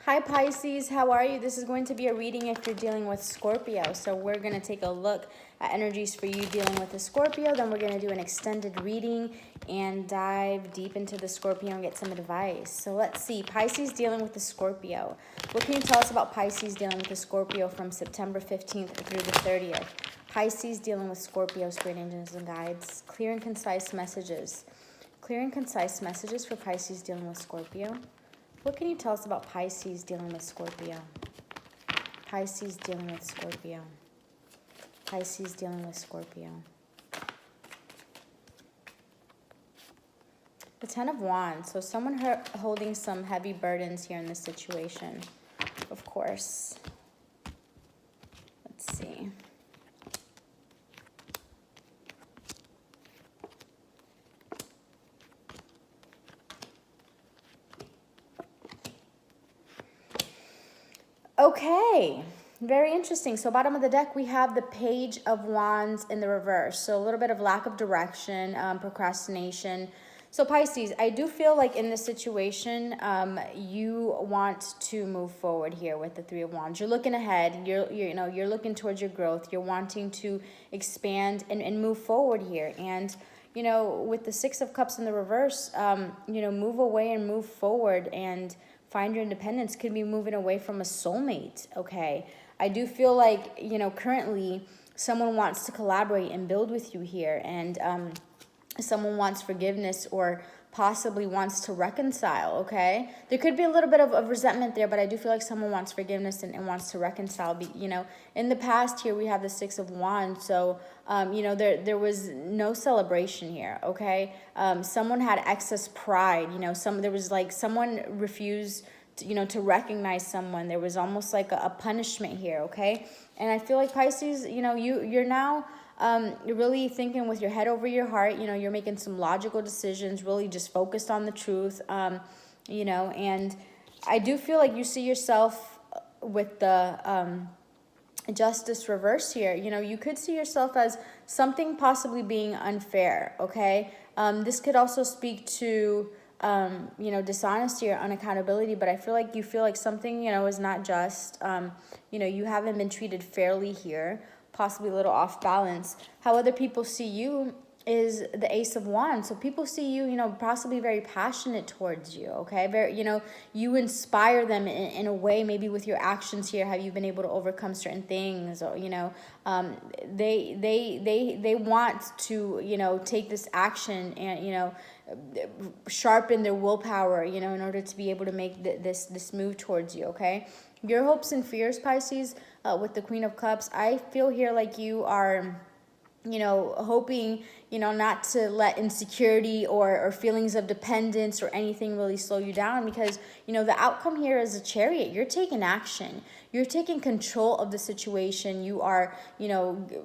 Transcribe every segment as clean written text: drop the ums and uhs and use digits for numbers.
Hi Pisces, how are you? This is going to be a reading if you're dealing with Scorpio. So we're going to take a look at energies for you dealing with a Scorpio. Then we're going to do an extended reading and dive deep into the Scorpio and get some advice. So let's see, Pisces dealing with the Scorpio. What can you tell us about Pisces dealing with the Scorpio from September 15th through the 30th? Pisces dealing with Scorpio, spirit angels and guides. Clear and concise messages. Clear and concise messages for Pisces dealing with Scorpio. What can you tell us about Pisces dealing with Scorpio? Pisces dealing with Scorpio. Pisces dealing with Scorpio. The Ten of Wands. So someone holding some heavy burdens here in this situation, of course. Let's see. Okay, very interesting. So bottom of the deck, we have the Page of Wands in the reverse. So a little bit of lack of direction, procrastination. So Pisces, I do feel like in this situation, you want to move forward here with the Three of Wands. You're looking ahead. You're looking towards your growth. You're wanting to expand and move forward here. And with the Six of Cups in the reverse, move away and move forward and find your independence. Could be moving away from a soulmate, okay? I do feel like, currently someone wants to collaborate and build with you here, and someone wants forgiveness or possibly wants to reconcile, okay? There could be a little bit of resentment there, but I do feel like someone wants forgiveness and wants to reconcile. In the past here, we have the Six of Wands, so, there was no celebration here, okay? Someone had excess pride, there was like someone refused to recognize someone. There was almost like a punishment here, okay? And I feel like Pisces, you're now you're really thinking with your head over your heart. You're making some logical decisions, really just focused on the truth, and I do feel like you see yourself with the Justice reverse here. You could see yourself as something possibly being unfair, okay? This could also speak to dishonesty or unaccountability, but I feel like something, is not just, you haven't been treated fairly here, possibly a little off balance. How other people see you is the Ace of Wands. So people see you, possibly very passionate towards you, okay? Very, you inspire them in a way, maybe with your actions here. Have you been able to overcome certain things? Or, they want to, take this action and, sharpen their willpower, in order to be able to make this move towards you, okay? Your hopes and fears, Pisces, with the Queen of Cups, I feel here like you are hoping, not to let insecurity or feelings of dependence or anything really slow you down, because, the outcome here is a Chariot. You're taking action. You're taking control of the situation. You are,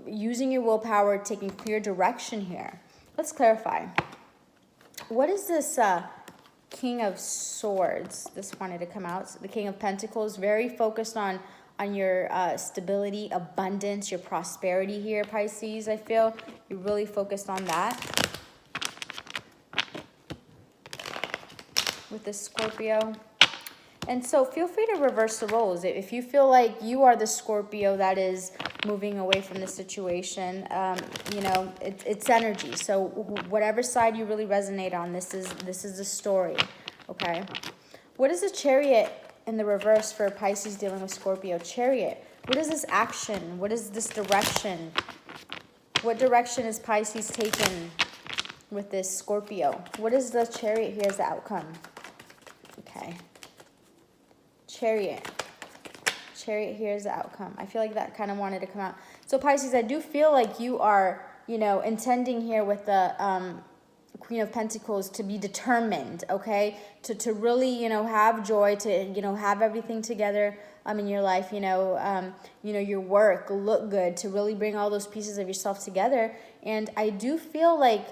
using your willpower, taking clear direction here. Let's clarify. What is this King of Swords? This wanted to come out. So the King of Pentacles, very focused on your stability, abundance, your prosperity here, Pisces. I feel you're really focused on that with this Scorpio. And so feel free to reverse the roles. If you feel like you are the Scorpio that is moving away from the situation, it's energy. So whatever side you really resonate on, this is the story, okay? What is the Chariot in the reverse for Pisces dealing with Scorpio? Chariot. What is this action? What is this direction? What direction is Pisces taking with this Scorpio? What is the Chariot here as the outcome? Okay. Chariot. Chariot here is the outcome. I feel like that kind of wanted to come out. So Pisces, I do feel like you are, intending here with the Queen of Pentacles to be determined, okay? To really, have joy, to, have everything together in your life, your work, look good, to really bring all those pieces of yourself together. And I do feel like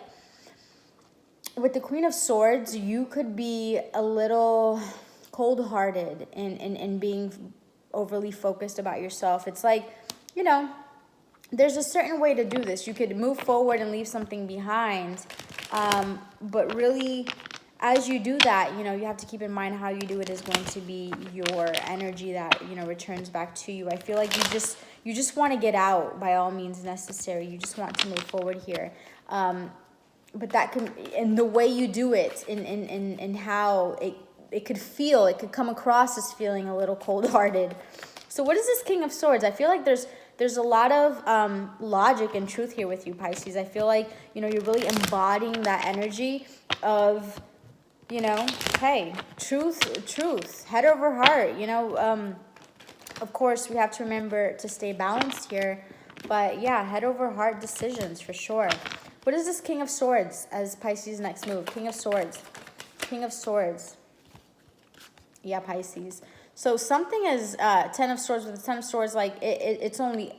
with the Queen of Swords, you could be a little cold-hearted and being overly focused about yourself. It's like, there's a certain way to do this. You could move forward and leave something behind, but really, as you do that, you know, you have to keep in mind how you do it is going to be your energy that, you know, returns back to you. I feel like you just want to get out by all means necessary. You just want to move forward here. But that can, and the way you do it, in how it could feel, it could come across as feeling a little cold-hearted. So what is this King of Swords? I feel like there's a lot of logic and truth here with you, Pisces. I feel like, you know, you're really embodying that energy of, you know, hey, truth, head over heart, you know. Of course, we have to remember to stay balanced here. But yeah, head over heart decisions for sure. What is this King of Swords as Pisces' next move? King of Swords. King of Swords. Yeah, Pisces. So something is 10 of Swords with the 10 of Swords, like it's only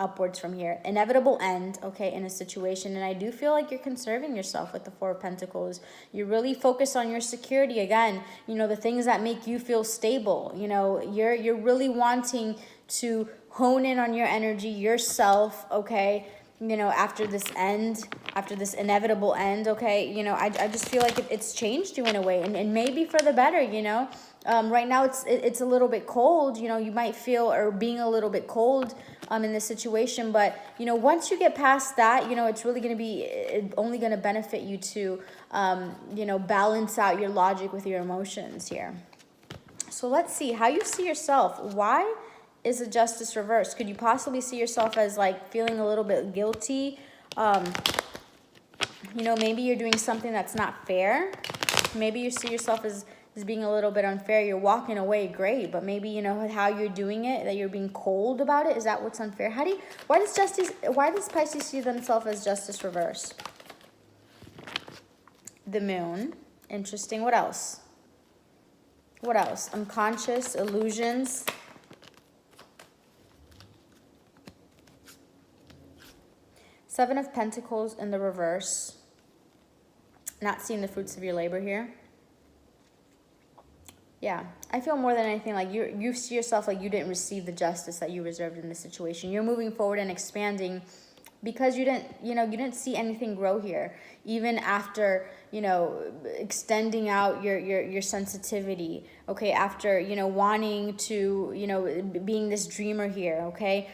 upwards from here. Inevitable end, okay, in a situation. And I do feel like you're conserving yourself with the Four of Pentacles. You're really focused on your security. Again, you know, the things that make you feel stable. You know, you're really wanting to hone in on your energy, yourself, okay, you know, after this end, after this inevitable end, okay, you know, I just feel like it's changed you in a way, and maybe for the better, you know. Right now it's a little bit cold, you know, you might feel, or being a little bit cold in this situation, but, you know, once you get past that, you know, it's really going to be only going to benefit you to, you know, balance out your logic with your emotions here. So let's see how you see yourself. Why is the Justice reversed? Could you possibly see yourself as like feeling a little bit guilty? You know, maybe you're doing something that's not fair. Maybe you see yourself as being a little bit unfair. You're walking away, great, but maybe, you know, how you're doing it, that you're being cold about it. Is that what's unfair? Why does Pisces see themselves as Justice reversed? The Moon. Interesting. What else? What else? Unconscious, illusions. Seven of Pentacles in the reverse. Not seeing the fruits of your labor here. Yeah, I feel more than anything like you see yourself like you didn't receive the justice that you reserved in this situation. You're moving forward and expanding because you didn't see anything grow here. Even after, you know, extending out your sensitivity, okay, after, you know, wanting to, you know, being this dreamer here, okay.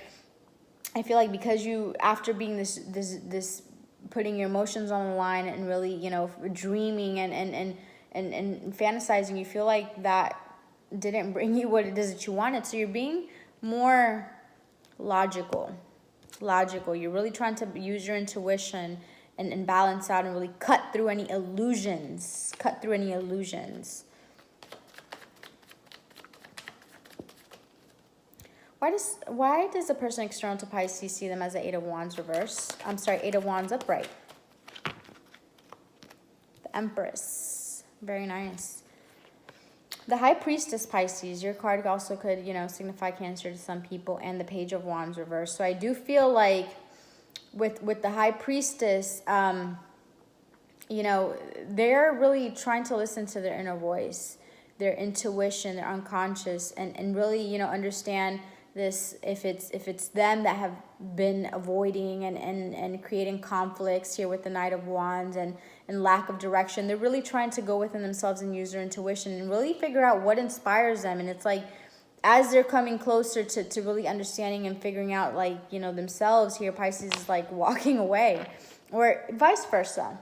I feel like because you, after being this putting your emotions on the line and really, you know, dreaming and fantasizing, you feel like that didn't bring you what it is that you wanted. So you're being more logical. You're really trying to use your intuition and balance out and really cut through any illusions. Why does the person external to Pisces see them as the Eight of Wands reverse? I'm sorry, Eight of Wands upright. The Empress. Very nice. The High Priestess, Pisces. Your card also could, you know, signify Cancer to some people. And the Page of Wands reverse. So I do feel like with the High Priestess, you know, they're really trying to listen to their inner voice, their intuition, their unconscious, and really, you know, understand this, if it's them that have been avoiding and creating conflicts here with the Knight of Wands and lack of direction. They're really trying to go within themselves and use their intuition and really figure out what inspires them. And it's like, as they're coming closer to really understanding and figuring out, like, you know, themselves here, Pisces is like walking away, or vice versa.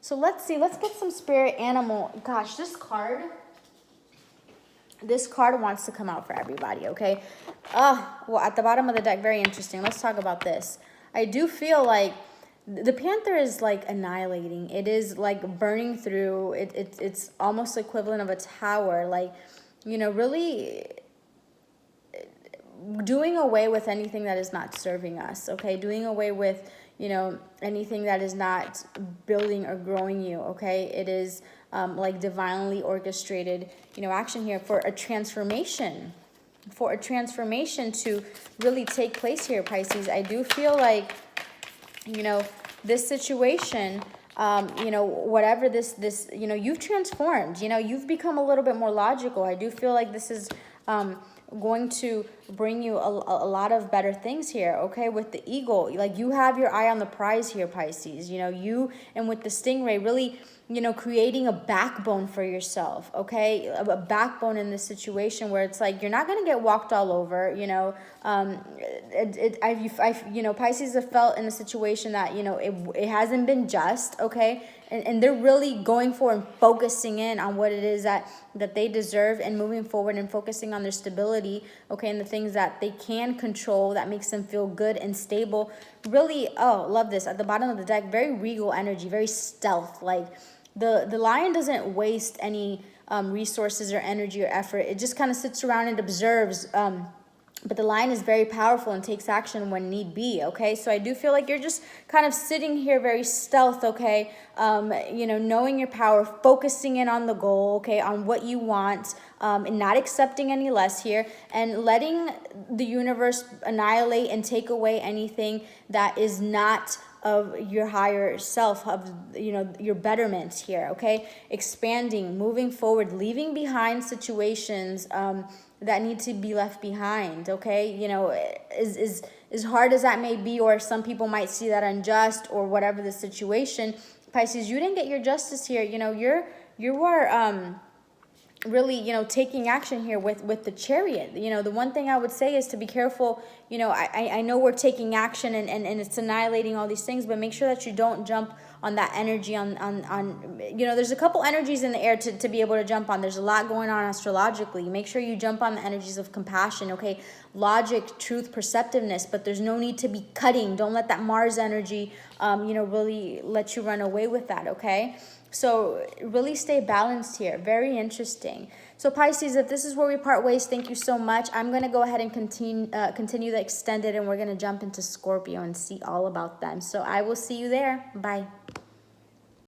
So let's see, let's get some spirit animal. Gosh, this card wants to come out for everybody, okay? Well, at the bottom of the deck, very interesting. Let's talk about this. I do feel like the Panther is like annihilating. It is like burning through. It's almost equivalent of a tower. Like, you know, really doing away with anything that is not serving us, okay? Doing away with, you know, anything that is not building or growing you, okay? It is like divinely orchestrated, you know, action here for a transformation. For a transformation to really take place here, Pisces. I do feel like, you know, this situation, you know, whatever this, you know, you've transformed, you know, you've become a little bit more logical. I do feel like this is going to bring you a lot of better things here, okay? With the eagle, like you have your eye on the prize here, Pisces. You know, you, and with the stingray, really, you know, creating a backbone for yourself, okay? A backbone in this situation where it's like you're not going to get walked all over, you know. You know, Pisces have felt in a situation that, you know, it hasn't been just, okay? And they're really going for and focusing in on what it is that they deserve, and moving forward and focusing on their stability, okay, and the things that they can control that makes them feel good and stable. Really, oh, love this. At the bottom of the deck, very regal energy, very stealth. Like the lion doesn't waste any resources or energy or effort. It just kind of sits around and observes. But the lion is very powerful and takes action when need be, okay? So I do feel like you're just kind of sitting here very stealth, okay? You know, knowing your power, focusing in on the goal, okay, on what you want, and not accepting any less here, and letting the universe annihilate and take away anything that is not of your higher self, of, you know, your betterment here, okay? Expanding, moving forward, leaving behind situations that need to be left behind, okay? You know, as hard as that may be, or some people might see that unjust, or whatever the situation, Pisces, you didn't get your justice here. You know, you are really, you know, taking action here with the Chariot. You know, the one thing I would say is to be careful. You know, I know we're taking action and it's annihilating all these things, but make sure that you don't jump on that energy on you know, there's a couple energies in the air to be able to jump on. There's a lot going on astrologically. Make sure you jump on the energies of compassion, okay? Logic, truth, perceptiveness, but there's no need to be cutting. Don't let that Mars energy, you know, really let you run away with that, okay? So really stay balanced here. Very interesting. So Pisces, if this is where we part ways, thank you so much. I'm going to go ahead and continue the extended, and we're going to jump into Scorpio and see all about them. So I will see you there. Bye.